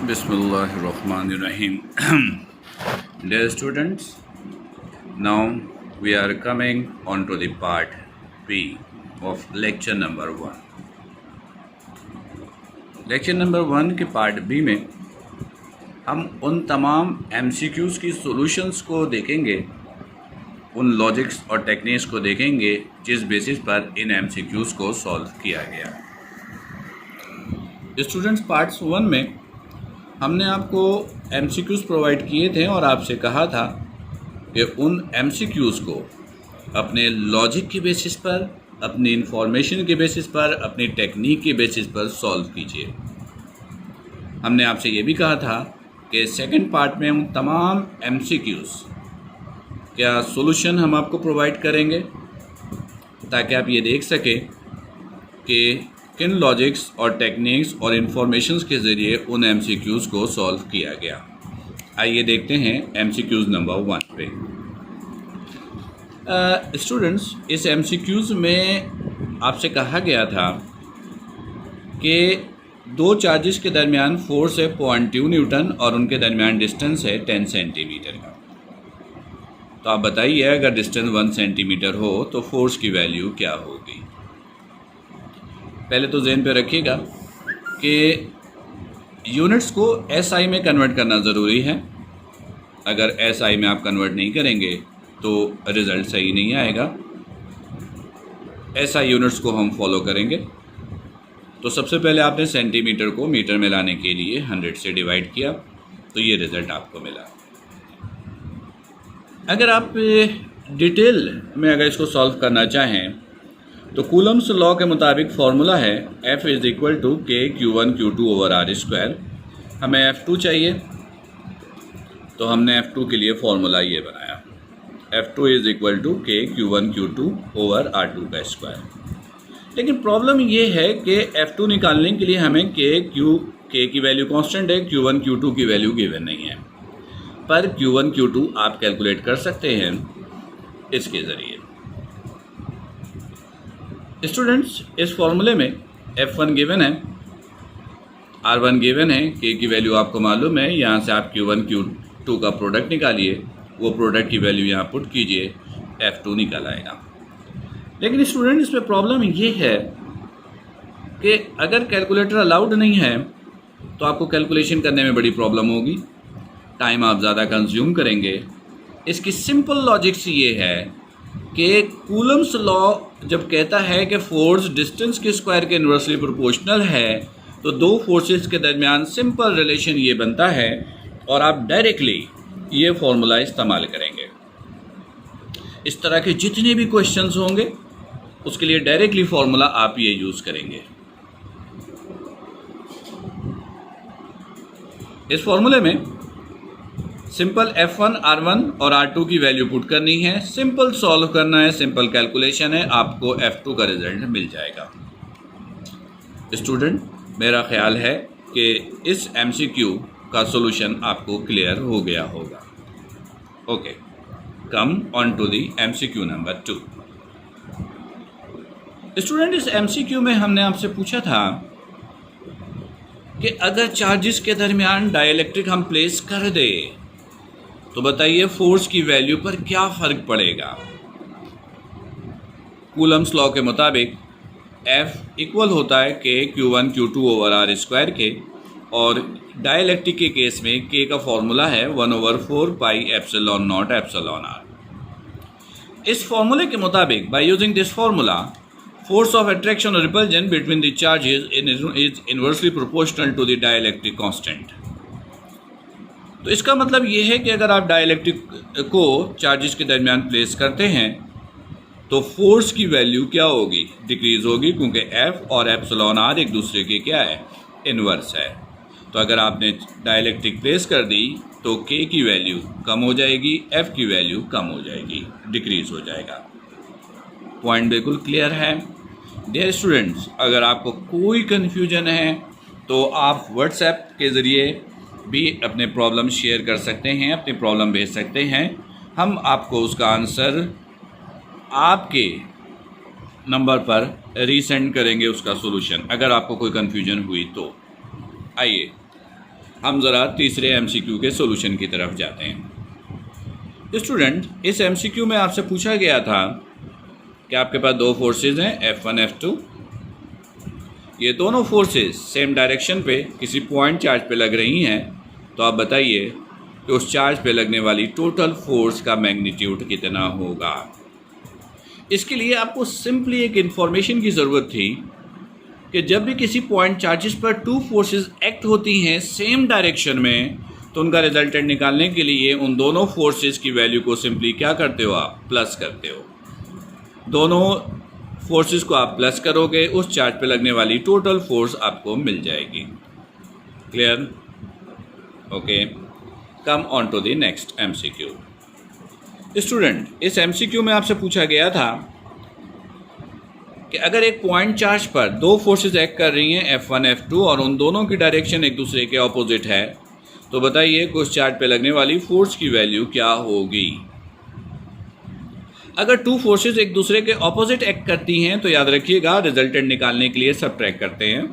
Bismillahirrahmanirrahim. Dear students, now we are coming on to the part B of lecture number 1. Lecture number 1 के part B में हम उन तमाम MCQs की solutions को देखेंगे, उन लॉजिक्स और टेक्निक्स को देखेंगे जिस बेसिस पर इन MCQs को सॉल्व किया गया। स्टूडेंट्स, पार्ट्स 1 में हमने आपको MCQs प्रोवाइड किए थे और आपसे कहा था कि उन MCQs को अपने लॉजिक के बेसिस पर, अपनी इंफॉर्मेशन के बेसिस पर, अपनी टेक्निक के बेसिस पर सॉल्व कीजिए। हमने आपसे ये भी कहा था कि सेकंड पार्ट में उन तमाम MCQs क्या सॉल्यूशन हम आपको प्रोवाइड करेंगे ताकि आप ये देख सकें कि किन लॉजिक्स और टेक्निक्स और इन्फॉर्मेशंस के ज़रिए उन MCQs को सॉल्व किया गया। आइए देखते हैं MCQs नंबर 1 पे। स्टूडेंट्स, इस MCQs में आपसे कहा गया था कि दो चार्जेस के दरमियान फोर्स है 0.2 न्यूटन और उनके दरमियान डिस्टेंस है 10 सेंटीमीटर का। तो आप बताइए, अगर डिस्टेंस 1 सेंटीमीटर हो तो फोर्स की वैल्यू क्या होगी। पहले तो ज़हन पे रखिएगा कि यूनिट्स को SI में कन्वर्ट करना ज़रूरी है। अगर SI में आप कन्वर्ट नहीं करेंगे तो रिज़ल्ट सही नहीं आएगा। SI यूनिट्स को हम फॉलो करेंगे। तो सबसे पहले आपने सेंटीमीटर को मीटर में लाने के लिए 100 से डिवाइड किया तो ये रिज़ल्ट आपको मिला। अगर आप डिटेल में अगर इसको सॉल्व करना चाहें तो कूलम्स लॉ के मुताबिक फार्मूला है F इज़ इक्वल टू के Q1 Q2 over R square. हमें F2 चाहिए तो हमने F2 के लिए फार्मूला ये बनाया, F2 इज़ इक्वल टू के Q1 Q2 ओवर R2 का स्क्वायर। लेकिन प्रॉब्लम ये है कि F2 निकालने के लिए हमें के की वैल्यू कांस्टेंट है, Q1 Q2 की वैल्यू गिवन नहीं है, पर Q1 Q2 आप कैलकुलेट कर सकते हैं इसके ज़रिए। स्टूडेंट्स, इस फॉर्मूले में F1 गिवन है, R1 गिवन है, K की वैल्यू आपको मालूम है। यहाँ से आप Q1 Q2 का प्रोडक्ट निकालिए, वो प्रोडक्ट की वैल्यू यहाँ पुट कीजिए, F2 निकल आएगा। लेकिन स्टूडेंट, इसमें प्रॉब्लम ये है कि अगर कैलकुलेटर अलाउड नहीं है तो आपको कैलकुलेशन करने में बड़ी प्रॉब्लम होगी, टाइम आप ज़्यादा कंज्यूम करेंगे। इसकी सिंपल लॉजिक्स ये है कि कूलम्स लॉ जब कहता है कि फोर्स डिस्टेंस के स्क्वायर के इन्वर्सली प्रोपोर्शनल है तो दो फोर्सेस के दरमियान सिंपल रिलेशन ये बनता है और आप डायरेक्टली ये फॉर्मूला इस्तेमाल करेंगे। इस तरह के जितने भी क्वेश्चंस होंगे उसके लिए डायरेक्टली फॉर्मूला आप ये यूज़ करेंगे। इस फॉर्मूले में सिंपल F1, R1 और R2 की वैल्यू पुट करनी है, सिंपल सॉल्व करना है, सिंपल कैलकुलेशन है, आपको F2 का रिजल्ट मिल जाएगा। स्टूडेंट, मेरा ख्याल है कि इस MCQ का सॉल्यूशन आपको क्लियर हो गया होगा। Okay, come on to the MCQ number 2। Student, इस MCQ में हमने आपसे पूछा था कि अगर चार्जेस के दरमियान डाइलेक्ट्रिक हम प्लेस कर दे तो बताइए फोर्स की वैल्यू पर क्या फ़र्क पड़ेगा। कूलम्स लॉ के मुताबिक F इक्वल होता है के Q1 Q2 over R square के, और डाइलेक्ट्रिक के केस में K का फॉर्मूला है 1/4 pi epsilon naught epsilon R। इस फॉर्मूले के मुताबिक by using this formula force of attraction और repulsion between the charges is inversely proportional to the dielectric constant. तो इसका मतलब ये है कि अगर आप डाइलेक्ट्रिक को चार्जेस के दरमियान प्लेस करते हैं तो फोर्स की वैल्यू क्या होगी, डिक्रीज़ होगी, क्योंकि F और एप्सिलॉन R एक दूसरे के क्या है, इन्वर्स है। तो अगर आपने डाइलेक्ट्रिक प्लेस कर दी तो K की वैल्यू कम हो जाएगी, F की वैल्यू कम हो जाएगी, डिक्रीज़ हो जाएगा। पॉइंट बिल्कुल क्लियर है। डियर स्टूडेंट्स, अगर आपको कोई कन्फ्यूजन है तो आप व्हाट्सएप के ज़रिए भी अपने प्रॉब्लम शेयर कर सकते हैं, अपनी प्रॉब्लम भेज सकते हैं। हम आपको उसका आंसर आपके नंबर पर रीसेंड करेंगे, उसका सॉल्यूशन, अगर आपको कोई कन्फ्यूजन हुई तो। आइए हम ज़रा तीसरे एमसीक्यू के सॉल्यूशन की तरफ जाते हैं। स्टूडेंट, इस एमसीक्यू में आपसे पूछा गया था कि आपके पास दो फोर्सेस हैं F1 F2। ये दोनों फोर्सेस सेम डायरेक्शन पे किसी पॉइंट चार्ज पे लग रही हैं, तो आप बताइए कि उस चार्ज पे लगने वाली टोटल फोर्स का मैग्नीट्यूड कितना होगा। इसके लिए आपको सिंपली एक इन्फॉर्मेशन की ज़रूरत थी कि जब भी किसी पॉइंट चार्जेस पर टू फोर्सेस एक्ट होती हैं सेम डायरेक्शन में, तो उनका रिजल्टेंट निकालने के लिए उन दोनों फोर्सेस की वैल्यू को सिंपली क्या करते हो आप, प्लस करते हो। दोनों फोर्सेस को आप प्लस करोगे, उस चार्ज पे लगने वाली टोटल फोर्स आपको मिल जाएगी। Clear? Okay, come on to the next MCQ. Student, इस एमसीक्यू में आपसे पूछा गया था कि अगर एक पॉइंट चार्ज पर दो फोर्सेस एक्ट कर रही हैं F1 F2 और उन दोनों की डायरेक्शन एक दूसरे के ऑपोजिट है, तो बताइए कि उस चार्ज पे लगने वाली फोर्स की वैल्यू क्या होगी। अगर टू फोर्सेस एक दूसरे के ऑपोजिट एक्ट करती हैं तो याद रखिएगा रिजल्टेंट निकालने के लिए सबट्रैक्ट करते हैं।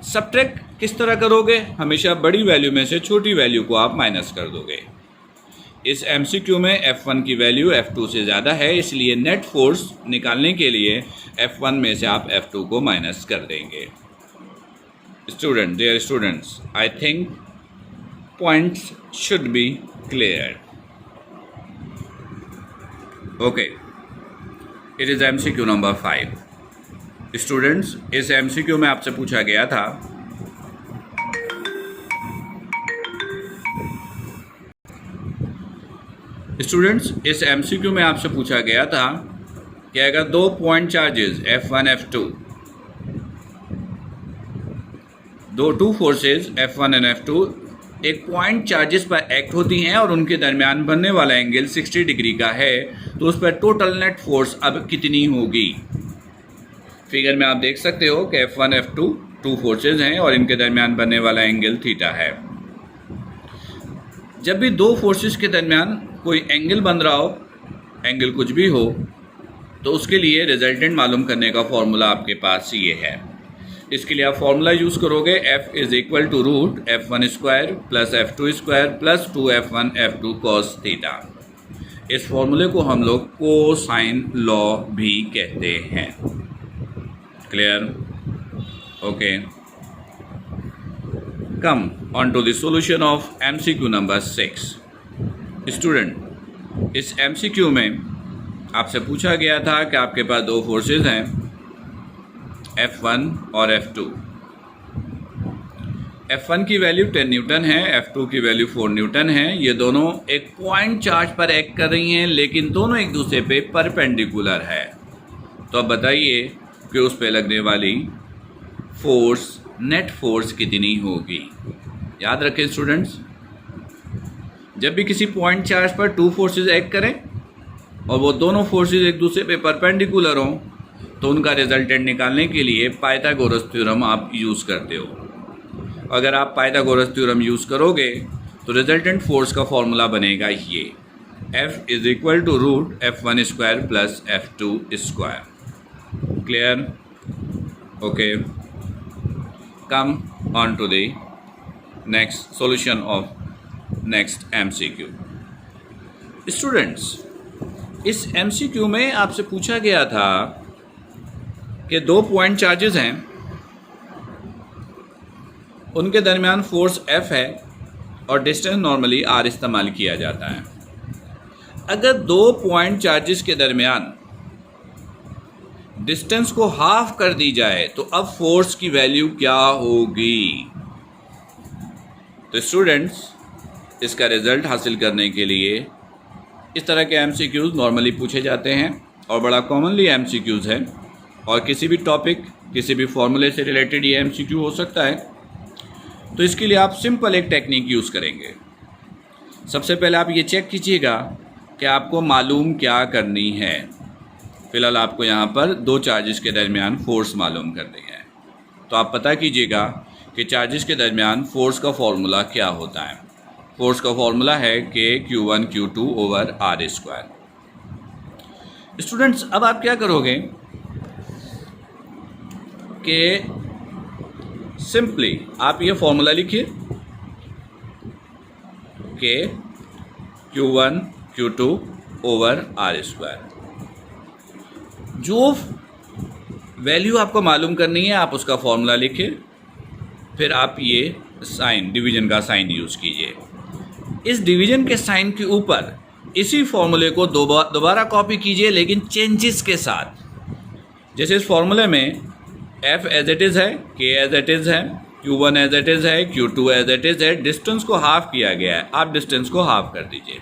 सबट्रैक्ट किस तरह करोगे? हमेशा बड़ी वैल्यू में से छोटी वैल्यू को आप माइनस कर दोगे। इस एमसीक्यू में F1 की वैल्यू F2 से ज़्यादा है, इसलिए नेट फोर्स निकालने के लिए F1 में से आप F2 को माइनस कर देंगे। Student, dear students, I think points should be clear. Okay, it is MCQ number 5। Students, इस एमसीक्यू में आपसे पूछा गया था इस एमसीक्यू में आपसे पूछा गया था कि अगर दो point charges F1 F2, two forces F1 and F2 एक पॉइंट चार्जेस पर एक्ट होती हैं और उनके दरमियान बनने वाला एंगल 60 डिग्री का है, तो उस पर टोटल नेट फोर्स अब कितनी होगी। फिगर में आप देख सकते हो कि F1 F2 टू फोर्सेस हैं और इनके दरमियान बनने वाला एंगल थीटा है। जब भी दो फोर्सेस के दरमियान कोई एंगल बन रहा हो, एंगल कुछ भी हो, तो उसके लिए रिजल्टेंट मालूम करने का फॉर्मूला आपके पास ये है। इसके लिए आप फॉर्मूला यूज़ करोगे F is equal to root F1 square plus F2 square plus 2F1 F2 cos theta. इस फॉर्मूले को हम लोग कोसाइन लॉ भी कहते हैं। Clear? Okay, come on to the solution of MCQ number 6। Student, इस MCQ में आपसे पूछा गया था कि आपके पास दो फोर्सेस हैं F1 और F2। F1 की वैल्यू 10 न्यूटन है, F2 की वैल्यू 4 न्यूटन है। ये दोनों एक पॉइंट चार्ज पर एक्ट कर रही हैं, लेकिन दोनों एक दूसरे पे परपेंडिकुलर है। तो अब बताइए कि उस पे लगने वाली फोर्स, नेट फोर्स कितनी होगी। याद रखें स्टूडेंट्स, जब भी किसी पॉइंट चार्ज पर टू फोर्सेस एक्ट करें और वो दोनों फोर्सेस एक दूसरे पे परपेंडिकुलर हों, तो उनका रिजल्टेंट निकालने के लिए पाइथागोरस थ्योरम आप यूज़ करते हो। अगर आप पाइथागोरस थ्योरम यूज़ करोगे तो रिजल्टेंट फोर्स का फॉर्मूला बनेगा ये, F is equal to root F1 square plus F2 square. Clear? Okay, come on to the next solution of next MCQ। Students, इस MCQ में आपसे पूछा गया था कि दो पॉइंट चार्जेस हैं, उनके दरमियान फोर्स F है और डिस्टेंस नॉर्मली R इस्तेमाल किया जाता है। अगर दो पॉइंट चार्जेस के दरमियान डिस्टेंस को हाफ कर दी जाए तो अब फोर्स की वैल्यू क्या होगी। तो स्टूडेंट्स, इसका रिज़ल्ट हासिल करने के लिए इस तरह के MCQs नॉर्मली पूछे जाते हैं और बड़ा कॉमनली MCQs है, और किसी भी टॉपिक, किसी भी फॉर्मूले से रिलेटेड ये MCQ हो सकता है। तो इसके लिए आप सिंपल एक टेक्निक यूज़ करेंगे। सबसे पहले आप ये चेक कीजिएगा कि आपको मालूम क्या करनी है। फ़िलहाल आपको यहाँ पर दो चार्जेस के दरमियान फोर्स मालूम करनी है, तो आप पता कीजिएगा कि चार्जेस के दरमियान फोर्स का फॉर्मूला क्या होता है। फोर्स का फॉर्मूला है कि Q1 Q2 over R square. Students, अब आप क्या करोगे कि सिंपली आप ये फॉर्मूला लिखिए के Q1 Q2 over R square. जो वैल्यू आपको मालूम करनी है आप उसका फॉर्मूला लिखिए, फिर आप ये साइन, डिवीजन का साइन यूज़ कीजिए। इस डिवीजन के साइन के ऊपर इसी फॉर्मूले को दोबारा कॉपी कीजिए, लेकिन चेंजेस के साथ। जैसे इस फॉर्मूले में f एज इट इज़ है, k एज इट इज़ है, Q1 एज इट इज़ है, Q2 एज इट इज़ है, डिस्टेंस को हाफ किया गया है, आप डिस्टेंस को हाफ कर दीजिए।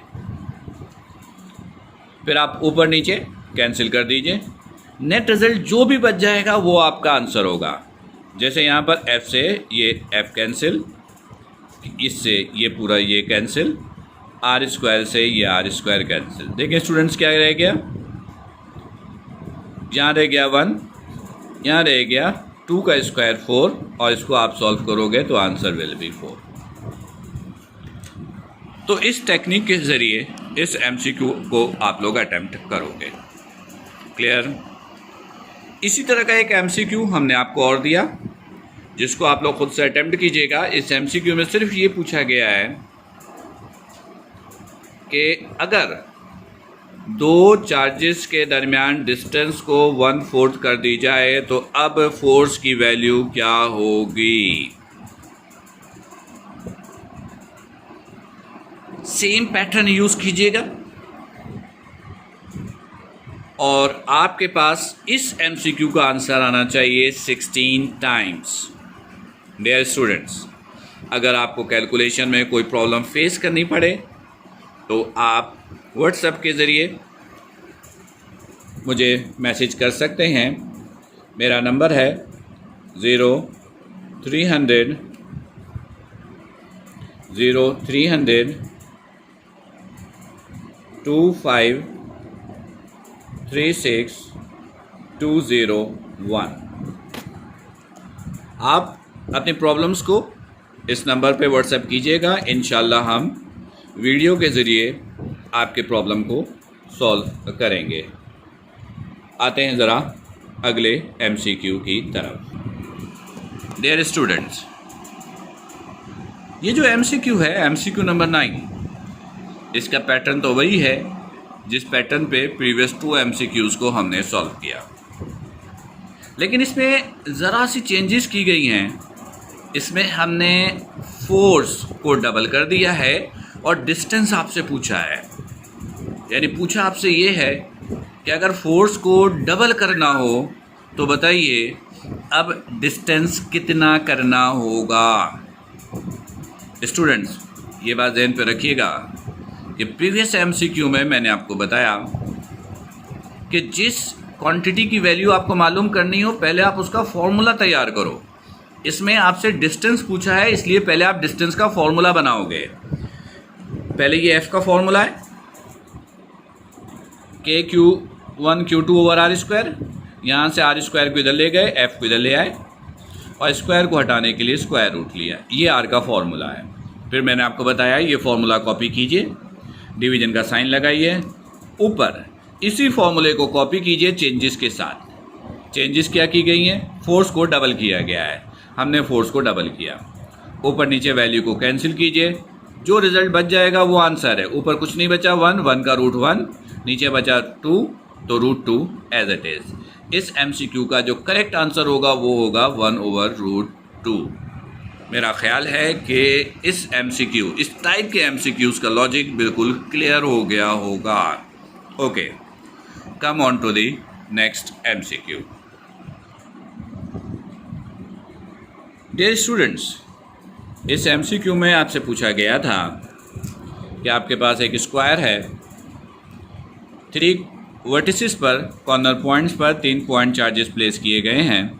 फिर आप ऊपर नीचे कैंसिल कर दीजिए, नेट रिजल्ट जो भी बच जाएगा वो आपका आंसर होगा। जैसे यहाँ पर f से ये f कैंसिल, इससे ये पूरा ये कैंसिल, आर स्क्वायर से ये आर स्क्वायर कैंसिल। देखिए स्टूडेंट्स क्या रह गया, यहाँ रह गया 1, यहाँ रह गया 2 का स्क्वायर 4, और इसको आप सॉल्व करोगे तो आंसर विल बी 4। तो इस टेक्निक के ज़रिए इस MCQ को आप लोग अटेम्प्ट करोगे। क्लियर? इसी तरह का एक MCQ हमने आपको और दिया, जिसको आप लोग खुद से अटेम्प्ट कीजिएगा। इस MCQ में सिर्फ ये पूछा गया है कि अगर दो चार्जेस के दरमियान डिस्टेंस को 1/4 कर दी जाए तो अब फोर्स की वैल्यू क्या होगी। सेम पैटर्न यूज कीजिएगा और आपके पास इस MCQ का आंसर आना चाहिए 16 टाइम्स। डियर स्टूडेंट्स, अगर आपको कैलकुलेशन में कोई प्रॉब्लम फेस करनी पड़े तो आप व्हाट्सएप के ज़रिए मुझे मैसेज कर सकते हैं। मेरा नंबर है 0300 2536 201। आप अपनी प्रॉब्लम्स को इस नंबर पे व्हाट्सएप कीजिएगा। इंशाल्लाह हम वीडियो के ज़रिए आपके प्रॉब्लम को सॉल्व करेंगे। आते हैं ज़रा अगले MCQ की तरफ। डियर स्टूडेंट्स, ये जो MCQ है MCQ नंबर 9, इसका पैटर्न तो वही है जिस पैटर्न पे प्रीवियस 2 MCQs को हमने सॉल्व किया, लेकिन इसमें ज़रा सी चेंजेस की गई हैं। इसमें हमने फोर्स को डबल कर दिया है और डिस्टेंस आपसे पूछा है। यानी पूछा आपसे ये है कि अगर फोर्स को डबल करना हो तो बताइए अब डिस्टेंस कितना करना होगा। स्टूडेंट्स, ये बात ध्यान पे रखिएगा कि प्रीवियस MCQ में मैंने आपको बताया कि जिस क्वांटिटी की वैल्यू आपको मालूम करनी हो पहले आप उसका फॉर्मूला तैयार करो। इसमें आपसे डिस्टेंस पूछा है, इसलिए पहले आप डिस्टेंस का फॉर्मूला बनाओगे। पहले ये f का फॉर्मूला है के Q1 Q2 over R square. यहाँ से आर स्क्वायर को इधर ले गए, f को इधर ले आए और स्क्वायर को हटाने के लिए स्क्वायर रूट लिया। ये r का फॉर्मूला है। फिर मैंने आपको बताया ये फॉर्मूला कॉपी कीजिए, डिवीजन का साइन लगाइए, ऊपर इसी फॉर्मूले को कॉपी कीजिए चेंजेस के साथ। चेंजेस क्या की गई हैं? फोर्स को डबल किया गया है, हमने फोर्स को डबल किया। ऊपर नीचे वैल्यू को कैंसिल कीजिए, जो रिजल्ट बच जाएगा वो आंसर है। ऊपर कुछ नहीं बचा 1 का रूट 1, नीचे बचा 2 तो रूट 2 एज इट इज। इस MCQ का जो करेक्ट आंसर होगा वो होगा 1/√2। मेरा ख्याल है कि इस MCQ, इस टाइप के MCQs का लॉजिक बिल्कुल क्लियर हो गया होगा। Okay, come on to the next MCQ। Dear students, इस MCQ में आपसे पूछा गया था कि आपके पास एक स्क्वायर है, 3 वर्टिसेस पर कॉर्नर पॉइंट्स पर 3 पॉइंट चार्जेस प्लेस किए गए हैं।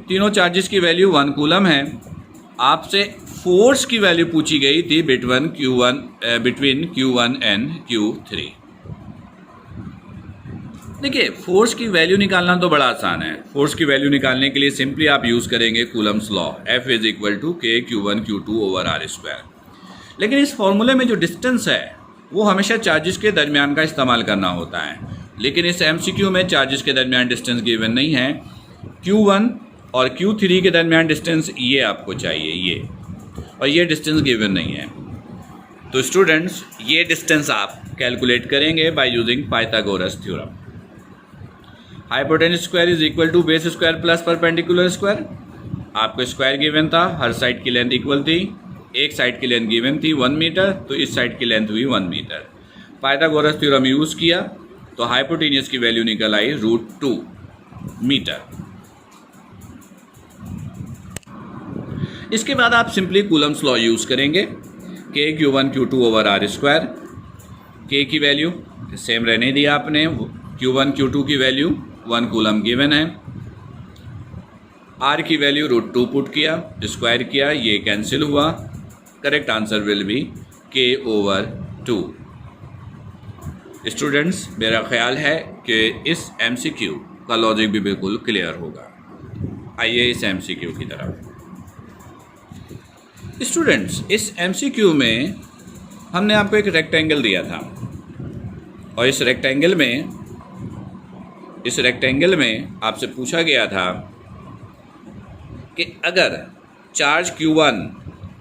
तीनों चार्जेस की वैल्यू 1 कूलम है। आपसे फोर्स की वैल्यू पूछी गई थी बिटवीन Q1 एंड Q3। देखिए, फोर्स की वैल्यू निकालना तो बड़ा आसान है। फोर्स की वैल्यू निकालने के लिए सिंपली आप यूज़ करेंगे Coulomb's law, F = K Q1 Q2 over R square. लेकिन इस फॉर्मूले में जो डिस्टेंस है वो हमेशा चार्जेस के दरमियान का इस्तेमाल करना होता है, लेकिन इस MCQ में चार्जेस के दरमियान डिस्टेंस गिवन नहीं है। Q1 और Q3 के दरमियान डिस्टेंस ये आपको चाहिए, ये, और ये डिस्टेंस गिवन नहीं है। तो स्टूडेंट्स ये डिस्टेंस आप कैलकुलेट करेंगे by using Pythagoras theorem. Hypotenuse square is equal to base square plus perpendicular square. आपको स्क्वायर गिवन था, हर साइड की लेंथ इक्वल थी, एक साइड की लेंथ गिवन थी 1 मीटर, तो इस साइड की लेंथ हुई 1 मीटर। पाइथागोरस थ्योरम यूज़ किया तो हाइपोटेन्यूज की वैल्यू निकल आई √2 मीटर। इसके बाद आप सिंपली कूलम्स लॉ यूज़ करेंगे, के Q1 Q2 over R square. के की वैल्यू सेम रहने दिया आपने, Q1 Q2 की वैल्यू 1 कूलम गिवन है, आर की वैल्यू √2 पुट किया, स्क्वायर किया, ये कैंसिल हुआ। Correct answer will be K/2। Students मेरा ख्याल है कि इस MCQ का लॉजिक भी बिल्कुल क्लियर होगा। आइए इस MCQ की तरफ। स्टूडेंट्स इस MCQ में हमने आपको एक रेक्टेंगल दिया था और इस रेक्टेंगल में आपसे पूछा गया था कि अगर चार्ज Q1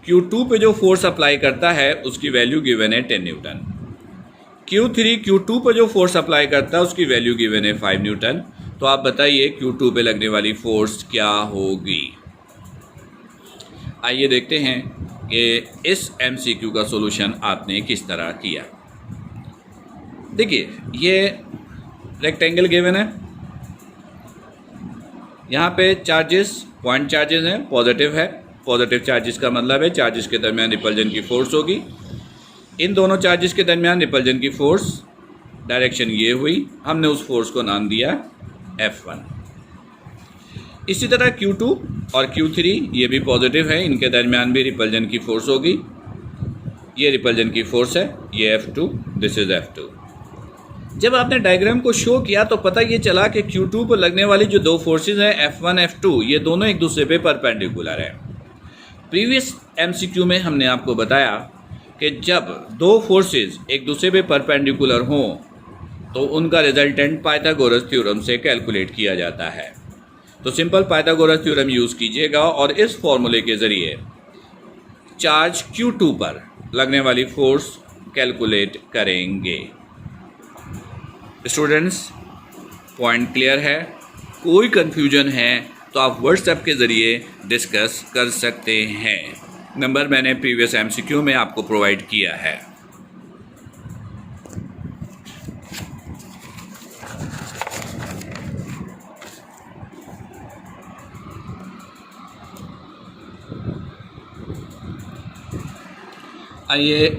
Q2 पे जो फोर्स अप्लाई करता है उसकी वैल्यू गिवन है 10 न्यूटन, Q3 Q2 पे जो फोर्स अप्लाई करता है उसकी वैल्यू गिवन है 5 न्यूटन। तो आप बताइए Q2 पे लगने वाली फोर्स क्या होगी। आइए देखते हैं कि इस MCQ का सॉल्यूशन आपने किस तरह किया। देखिए ये रेक्टेंगल गिवन है, यहाँ पे चार्जेस पॉइंट चार्जेस हैं, पॉजिटिव है। पॉजिटिव चार्जेस का मतलब है चार्जेस के दरमियान रिपल्जन की फोर्स होगी। इन दोनों चार्जेस के दरमियान रिपल्जन की फोर्स डायरेक्शन ये हुई, हमने उस फोर्स को नाम दिया F1। इसी तरह Q2 और Q3 ये भी पॉजिटिव है, इनके दरमियान भी रिपल्जन की फोर्स होगी। ये रिपल्जन की फोर्स है, ये F2, दिस इज F2। जब आपने डायग्राम को शो किया तो पता ये चला कि Q2 पर लगने वाली जो दो फोर्सेज हैं F1 F2 ये दोनों एक दूसरे पे परपेंडिकुलर है। प्रीवियस MCQ में हमने आपको बताया कि जब दो फोर्सेज एक दूसरे पे परपेंडिकुलर हों तो उनका रिजल्टेंट पाइथागोरस थ्योरम से कैलकुलेट किया जाता है। तो सिंपल पाइथागोरस थ्योरम यूज़ कीजिएगा और इस फॉर्मूले के ज़रिए चार्ज Q2 पर लगने वाली फोर्स कैलकुलेट करेंगे। स्टूडेंट्स पॉइंट क्लियर है? कोई कन्फ्यूजन है तो आप व्हाट्सएप के ज़रिए डिस्कस कर सकते हैं। नंबर मैंने प्रीवियस MCQ में आपको प्रोवाइड किया है। आइए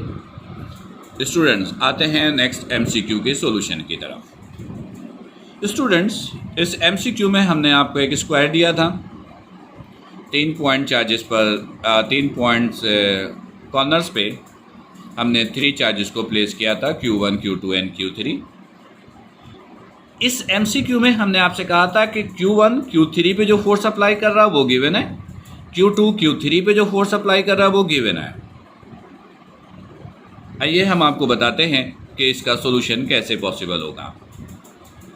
स्टूडेंट्स आते हैं नेक्स्ट MCQ के सॉल्यूशन की तरफ। स्टूडेंट्स इस MCQ में हमने आपको एक स्क्वायर दिया था, 3 पॉइंट चार्जेस पर 3 पॉइंट्स कॉर्नर्स पे हमने 3 चार्जेस को प्लेस किया था, Q1 Q2 एंड Q3। इस MCQ में हमने आपसे कहा था कि Q1 Q3 पे जो फोर्स अप्लाई कर रहा है वो गिवन है, Q2 Q3 पे जो फोर्स अप्लाई कर रहा है वो गिवन है। आइए हम आपको बताते हैं कि इसका सॉल्यूशन कैसे पॉसिबल होगा।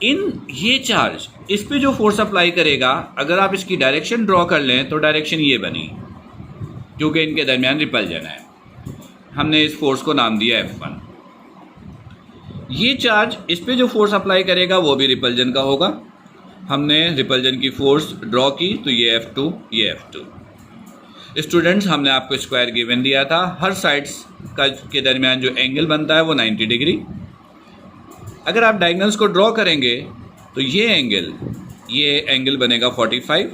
ये चार्ज इस पे जो फोर्स अप्लाई करेगा, अगर आप इसकी डायरेक्शन ड्रॉ कर लें तो डायरेक्शन ये बनी, क्योंकि इनके दरमियान रिपल्जन है। हमने इस फोर्स को नाम दिया F1। ये चार्ज इस पे जो फोर्स अप्लाई करेगा वो भी रिपल्जन का होगा। हमने रिपल्जन की फोर्स ड्रॉ की तो ये F2, ये F2। स्टूडेंट्स हमने आपको स्क्वायर गिवन दिया था, हर साइड्स के दरमियान जो एंगल बनता है वो 90 डिग्री। अगर आप डायगोनल्स को ड्रॉ करेंगे तो ये एंगल बनेगा 45,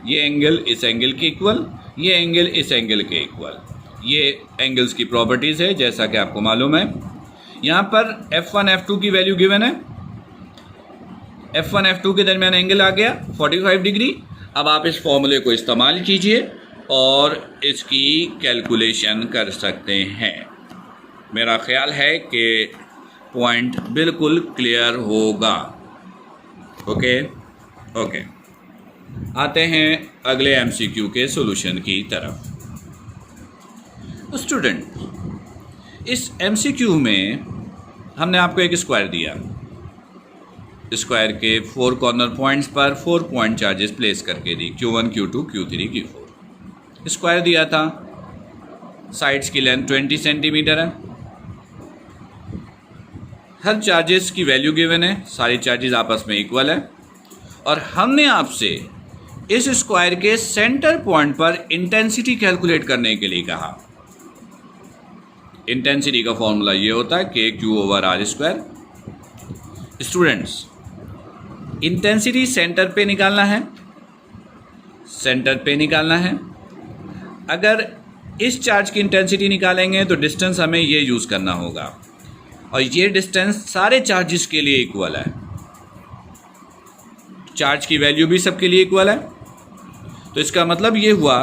ये एंगल इस एंगल के इक्वल, ये एंगल इस एंगल के इक्वल। ये एंगल्स की प्रॉपर्टीज़ है जैसा कि आपको मालूम है। यहाँ पर F1 F2 की वैल्यू गिवन है, F1 F2 के दरमियान एंगल आ गया 45 डिग्री। अब आप इस फॉर्मूले को इस्तेमाल कीजिए और इसकी कैलकुलेशन कर सकते हैं। मेरा ख्याल है कि पॉइंट बिल्कुल क्लियर होगा। ओके आते हैं अगले MCQ के सॉल्यूशन की तरफ। स्टूडेंट इस MCQ में हमने आपको एक स्क्वायर दिया, स्क्वायर के 4 कॉर्नर पॉइंट्स पर 4 पॉइंट चार्जेस प्लेस करके दी, Q1 Q2 Q3 Q4। Square दिया था, साइड्स की लेंथ 20 सेंटीमीटर है, हर चार्जेस की वैल्यू गिवन है, सारी चार्जेस आपस में इक्वल है, और हमने आपसे इस स्क्वायर के सेंटर पॉइंट पर इंटेंसिटी कैलकुलेट करने के लिए कहा। इंटेंसिटी का फॉर्मूला ये होता है KQ/R²। स्टूडेंट्स, इंटेंसिटी सेंटर पे निकालना है, सेंटर पे निकालना है। अगर इस चार्ज की इंटेंसिटी निकालेंगे तो डिस्टेंस हमें ये यूज़ करना होगा, और ये डिस्टेंस सारे चार्जेस के लिए इक्वल है, चार्ज की वैल्यू भी सबके लिए इक्वल है। तो इसका मतलब ये हुआ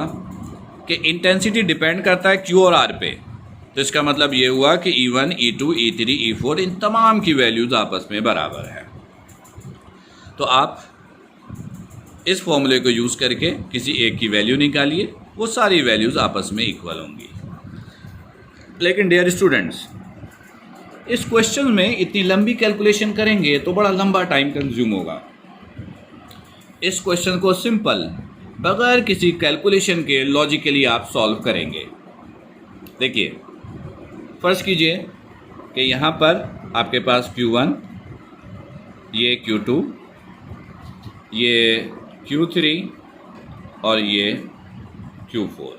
कि इंटेंसिटी डिपेंड करता है Q और R पे। तो इसका मतलब ये हुआ कि E1, E2, E3, E4 इन तमाम की वैल्यूज़ आपस में बराबर है। तो आप इस फॉर्मूले को यूज़ करके किसी एक की वैल्यू निकालिए, वो सारी वैल्यूज़ आपस में इक्वल होंगी। लेकिन डियर स्टूडेंट्स, इस क्वेश्चन में इतनी लंबी कैलकुलेशन करेंगे तो बड़ा लंबा टाइम कंज्यूम होगा। इस क्वेश्चन को सिंपल बगैर किसी कैलकुलेशन के लॉजिकली आप सॉल्व करेंगे। देखिए, फर्ज कीजिए कि यहाँ पर आपके पास Q1, ये Q2, ये Q3 और ये Q4।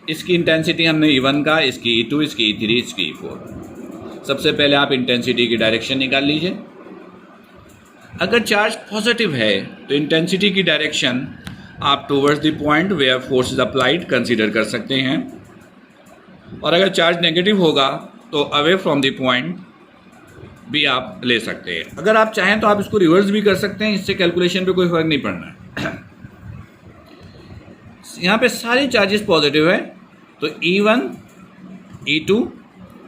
इसकी इंटेंसिटी हमने E1 का, इसकी E2, इसकी E3, इसकी E4। सबसे पहले आप इंटेंसिटी की डायरेक्शन निकाल लीजिए। अगर चार्ज पॉजिटिव है तो इंटेंसिटी की डायरेक्शन आप towards the point where force is applied consider कर सकते हैं, और अगर चार्ज नेगेटिव होगा तो अवे फ्रॉम द पॉइंट भी आप ले सकते हैं। अगर आप चाहें तो आप इसको रिवर्स भी कर सकते हैं, इससे कैलकुलेशन पे कोई फर्क नहीं पड़ना है। यहाँ पे सारे चार्जेस पॉजिटिव है, तो E1, E2,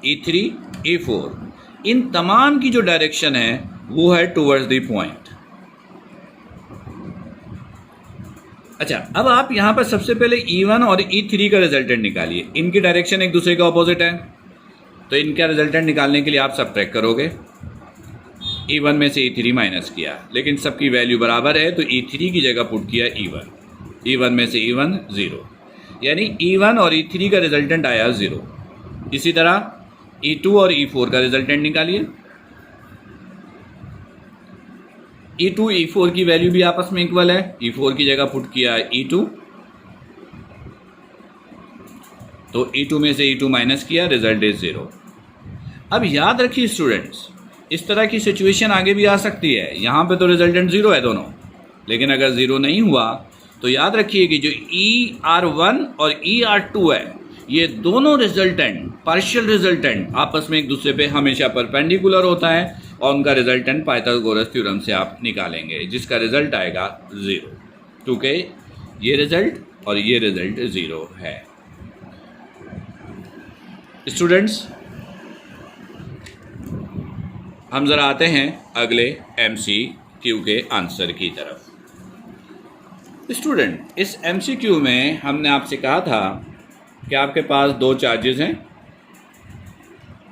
E3, E4 इन तमाम की जो डायरेक्शन है वो है टूवर्ड्स द पॉइंट। अच्छा, अब आप यहाँ पर सबसे पहले E1 और E3 का रिजल्टेंट निकालिए। इनकी डायरेक्शन एक दूसरे का ऑपोजिट है, तो इनका रिजल्टेंट निकालने के लिए आप सबट्रैक्ट करोगे। E1 में से E3 माइनस किया, लेकिन सबकी वैल्यू बराबर है, तो E3 की जगह पुट किया E1 में से E1 0, यानी E1 और E3 का रिजल्टेंट आया 0। इसी तरह E2 और E4 का रिजल्टेंट निकालिए। E2, E4 की वैल्यू भी आपस में इक्वल है, E4 की जगह पुट किया E2, तो E2 में से E2 माइनस किया, रिजल्ट इज 0। अब याद रखिए स्टूडेंट्स, इस तरह की सिचुएशन आगे भी आ सकती है। यहाँ पे तो रिजल्टेंट 0 है दोनों, लेकिन अगर 0 नहीं हुआ तो याद रखिए कि जो ER1 और ER2 है, ये दोनों रिजल्टेंट, पार्शियल रिजल्टेंट आपस में एक दूसरे पे हमेशा परपेंडिकुलर होता है, और उनका रिजल्टेंट पाइथागोरस थ्योरम से आप निकालेंगे, जिसका रिजल्ट आएगा 0, क्योंकि ये रिजल्ट और ये रिजल्ट 0 है। स्टूडेंट्स, हम ज़रा आते हैं अगले MCQ के आंसर की तरफ। स्टूडेंट, इस MCQ में हमने आपसे कहा था कि आपके पास दो चार्जेस हैं,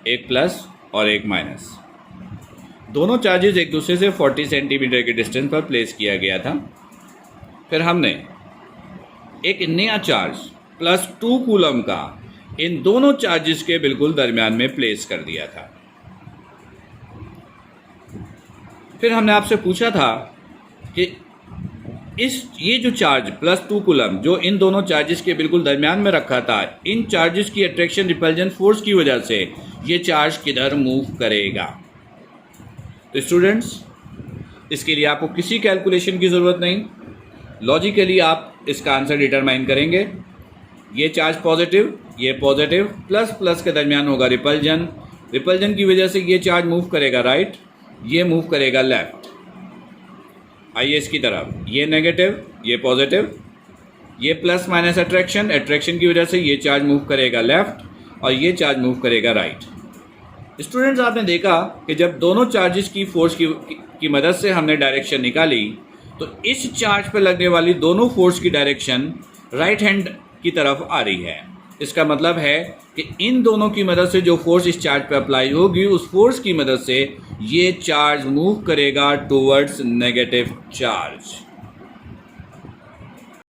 एक प्लस और एक माइनस। दोनों चार्जेस एक दूसरे से 40 सेंटीमीटर के डिस्टेंस पर प्लेस किया गया था। फिर हमने एक नया चार्ज +2 कूलम का इन दोनों चार्जेस के बिल्कुल दरमियान में प्लेस कर दिया था। फिर हमने आपसे पूछा था कि ये जो चार्ज +2 कूलम जो इन दोनों चार्जेस के बिल्कुल दरमियान में रखा था, इन चार्जेस की अट्रैक्शन रिपल्जन फोर्स की वजह से ये चार्ज किधर मूव करेगा। तो स्टूडेंट्स, इसके लिए आपको किसी कैलकुलेशन की ज़रूरत नहीं, लॉजिकली आप इसका आंसर डिटरमाइन करेंगे। ये चार्ज पॉजिटिव, ये पॉजिटिव, प्लस प्लस के दरमियान होगा रिपल्जन, रिपल्जन की वजह से ये चार्ज मूव करेगा राइट, ये मूव करेगा लेफ्ट। आइए इसकी तरफ, ये नेगेटिव, ये पॉजिटिव, ये प्लस माइनस अट्रैक्शन, अट्रैक्शन की वजह से ये चार्ज मूव करेगा लेफ्ट और ये चार्ज मूव करेगा राइट। स्टूडेंट्स, आपने देखा कि जब दोनों चार्जेस की फोर्स की मदद से हमने डायरेक्शन निकाली, तो इस चार्ज पर लगने वाली दोनों फोर्स की डायरेक्शन राइट हैंड की तरफ आ रही है। इसका मतलब है कि इन दोनों की मदद से जो फोर्स इस चार्ज पर अप्लाई होगी, उस फोर्स की मदद से ये चार्ज मूव करेगा टूवर्ड्स नेगेटिव चार्ज।